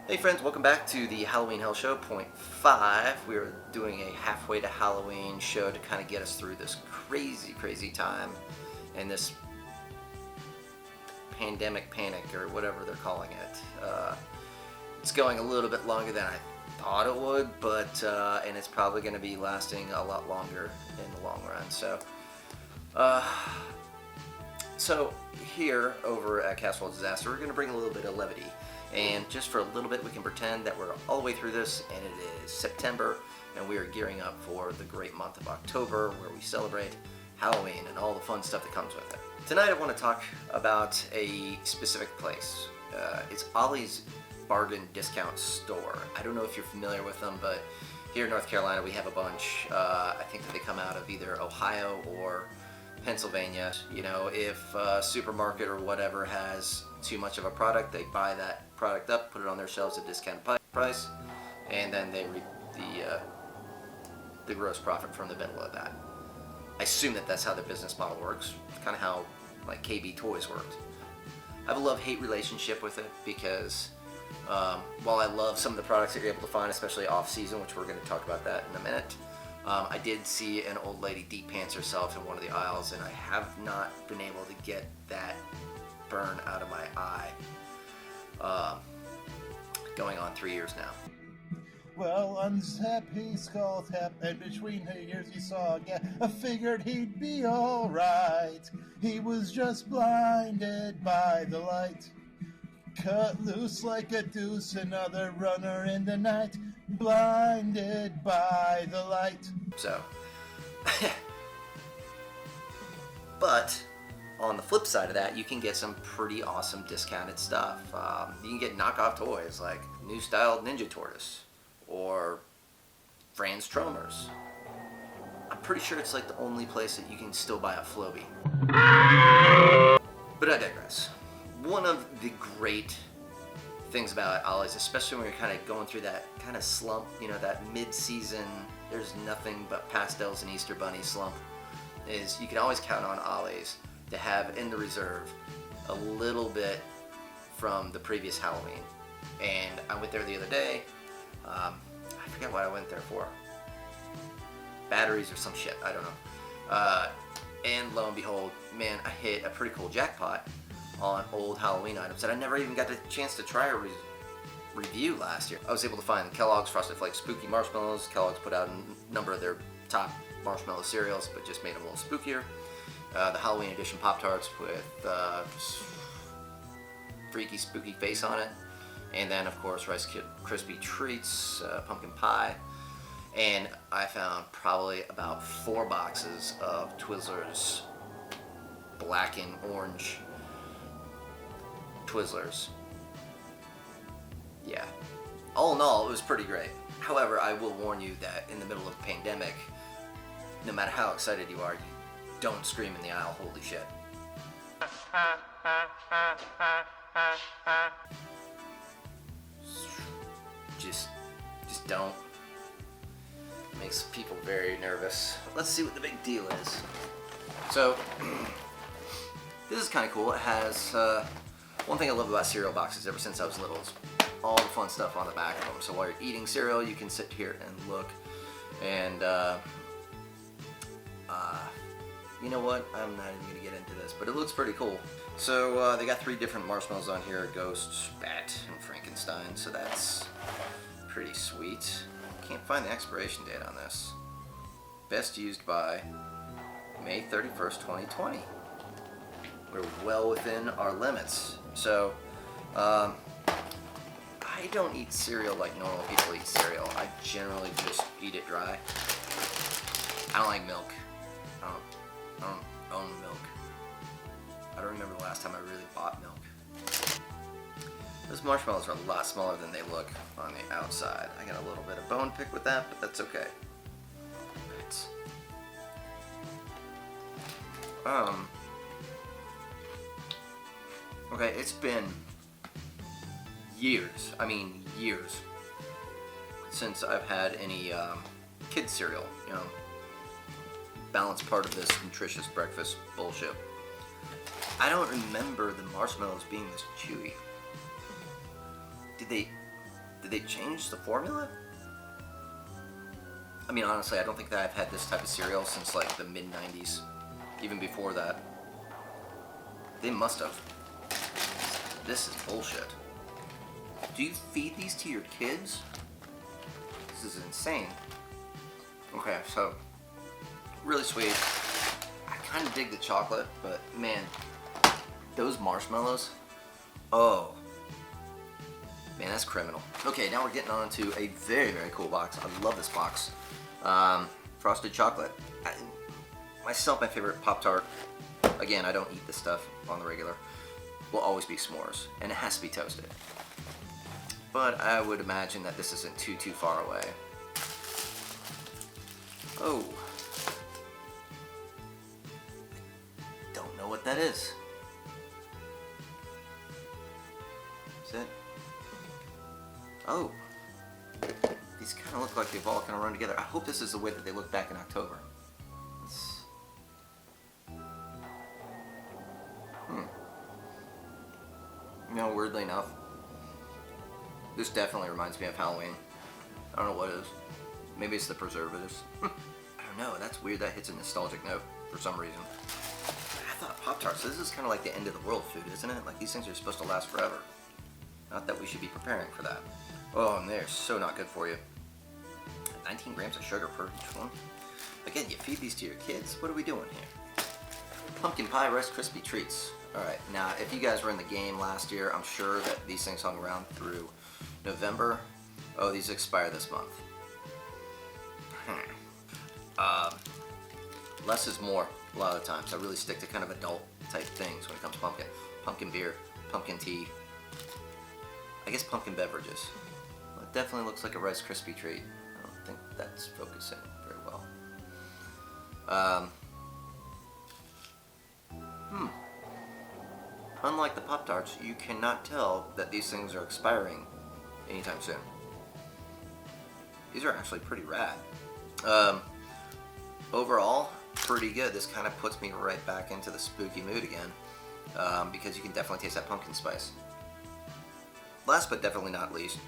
Hey friends, welcome back to the Halloween Hell Show, point 5. We're doing a halfway to Halloween show to kind of get us through this crazy time and this pandemic panic, or whatever they're calling it. It's going a little bit longer than I thought it would, but and it's probably going to be lasting a lot longer in the long run. So here over at Castle Disaster, we're going to bring a little bit of levity. And just for a little bit, we can pretend that we're all the way through this, and it is September, and we are gearing up for the great month of October, where we celebrate Halloween and all the fun stuff that comes with it. Tonight, I want to talk about a specific place. It's Ollies Bargain Discount Store. I don't know if you're familiar with them, but here in North Carolina, we have a bunch. I think that they come out of either Ohio or Pennsylvania. You know, if a supermarket or whatever has too much of a product, they buy that product up, put it on their shelves at discounted price, and then they reap the gross profit from the middle of that. I assume that that's how their business model works. It's kind of how like KB Toys worked. I have a love-hate relationship with it because while I love some of the products that you're able to find, especially off-season, which we're going to talk about that in a minute, I did see an old lady deep pants herself in one of the aisles, and I have not been able to get that burn out of my eye. Going on 3 years now. Well, unzip his skull tap, and between her ears he saw a gap. I figured he'd be alright. He was just blinded by the light. Cut loose like a deuce, another runner in the night. Blinded by the light. So, but on the flip side of that, you can get some pretty awesome discounted stuff. You can get knockoff toys like New Style Ninja Tortoise or Franz Tromers. I'm pretty sure it's like the only place that you can still buy a Floby. But I digress. One of the great things about Ollies, especially when you're kind of going through that kind of slump, you know, that mid-season, there's nothing but pastels and Easter Bunny slump, is you can always count on Ollies to have in the reserve a little bit from the previous Halloween. And I went there the other day. I forget what I went there for. Batteries or some shit, I don't know. And lo and behold, man, I hit a pretty cool jackpot on old Halloween items that I never even got the chance to try or review last year. I was able to find the Kelloggs Frosted Flakes Spooky Marshmallows. Kellogg's put out a number of their top marshmallow cereals, but just made them a little spookier. The Halloween edition Pop-Tarts with freaky spooky face on it. And then of course Rice Krispie Treats, pumpkin pie. And I found probably about 4 boxes of Twizzlers black and orange Twizzlers. Yeah. All in all, it was pretty great. However, I will warn you that in the middle of a pandemic, no matter how excited you are, don't scream in the aisle, holy shit. Just don't. It makes people very nervous. Let's see what the big deal is. So, this is kind of cool. It has, one thing I love about cereal boxes ever since I was little is all the fun stuff on the back of them. So while you're eating cereal, you can sit here and look and You know what? I'm not even gonna get into this, but it looks pretty cool. So they got 3 different marshmallows on here: Ghost, Bat, and Frankenstein. So that's pretty sweet. Can't find the expiration date on this. Best used by May 31st, 2020. We're well within our limits. So I don't eat cereal like normal people eat cereal. I generally just eat it dry. I don't like milk. I don't own milk. I don't remember the last time I really bought milk. Those marshmallows are a lot smaller than they look on the outside. I got a little bit of bone pick with that, but that's okay. Okay, it's been years, since I've had any kid cereal, balanced part of this nutritious breakfast bullshit. I don't remember the marshmallows being this chewy. Did they change the formula? I mean, honestly, I don't think that I've had this type of cereal since like the mid-90s. Even before that. They must have. This is bullshit. Do you feed these to your kids? This is insane. Okay, so really sweet. I kind of dig the chocolate, but man, those marshmallows, oh man, that's criminal. Okay, now we're getting on to a very, very cool box. I love this box. Frosted chocolate. Myself, my favorite Pop-Tart, again, I don't eat this stuff on the regular, will always be s'mores, and it has to be toasted. But I would imagine that this isn't too far away. Oh. Don't know what that is. Is it? Oh. These kind of look like they've all kind of run together. I hope this is the way that they look back in October. Weirdly enough, this definitely reminds me of Halloween. I don't know what it is. Maybe it's the preservatives. I don't know. That's weird. That hits a nostalgic note for some reason. I thought Pop-Tarts, this is kind of like the end of the world food, isn't it? Like, these things are supposed to last forever. Not that we should be preparing for that. Oh, and they're so not good for you. 19 grams of sugar per each one. Again, you feed these to your kids? What are we doing here? Pumpkin pie Rice Krispie treats. Alright, now if you guys were in the game last year, I'm sure that these things hung around through November. Oh, these expire this month. Less is more a lot of the times. I really stick to kind of adult type things when it comes to pumpkin. Pumpkin beer, pumpkin tea, I guess pumpkin beverages. Well, it definitely looks like a Rice Krispie treat. I don't think that's focusing very well. Unlike the Pop-Tarts, you cannot tell that these things are expiring anytime soon. These are actually pretty rad. Overall, pretty good. This kind of puts me right back into the spooky mood again, because you can definitely taste that pumpkin spice. Last but definitely not least,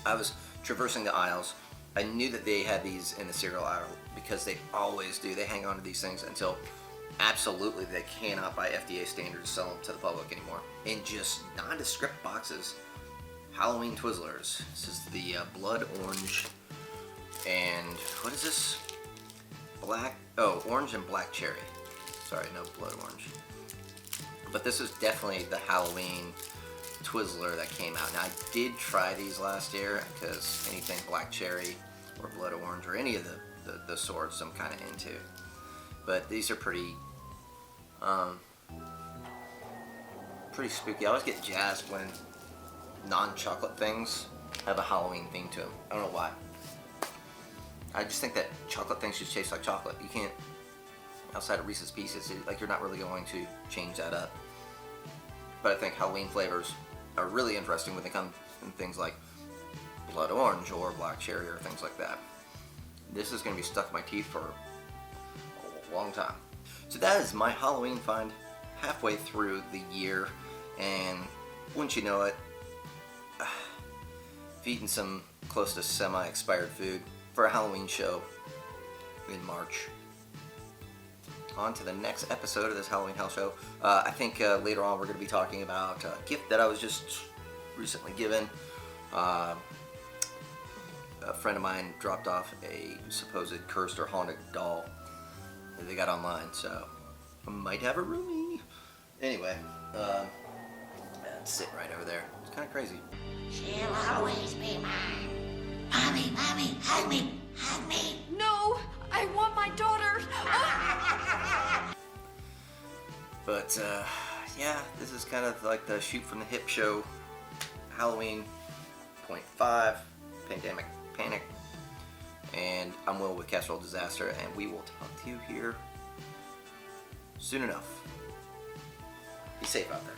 I was traversing the aisles. I knew that they had these in the cereal aisle because they always do. They hang on to these things until absolutely they cannot, by FDA standards, sell them to the public anymore. In just nondescript boxes, Halloween Twizzlers. This is the blood orange and what is this? Orange and black cherry. Sorry, no blood orange. But this is definitely the Halloween Twizzler that came out. Now I did try these last year because anything black cherry or blood orange or any of the sorts I'm kind of into. But these are pretty spooky. I always get jazzed when non-chocolate things have a Halloween theme to them. I don't know why. I just think that chocolate things just taste like chocolate. You can't, outside of Reese's Pieces, like you're not really going to change that up. But I think Halloween flavors are really interesting when they come in things like blood orange or black cherry or things like that. This is going to be stuck in my teeth for a long time. So that is my Halloween find halfway through the year, and wouldn't you know it, I've eaten some close to semi-expired food for a Halloween show in March. on to the next episode of this Halloween Hell Show. I think later on we're going to be talking about a gift that I was just recently given. A friend of mine dropped off a supposed cursed or haunted doll that they got online, so I might have a roomie. Anyway, it's sitting right over there. It's kind of crazy. She'll always be mine. Mommy, mommy, hug me, hug me. No, I want my daughter. But yeah, this is kind of like the shoot from the hip show. Halloween, .5, Pandemic Panic, and I'm Will with Casserole Disaster, and we will talk to you here soon enough. Be safe out there.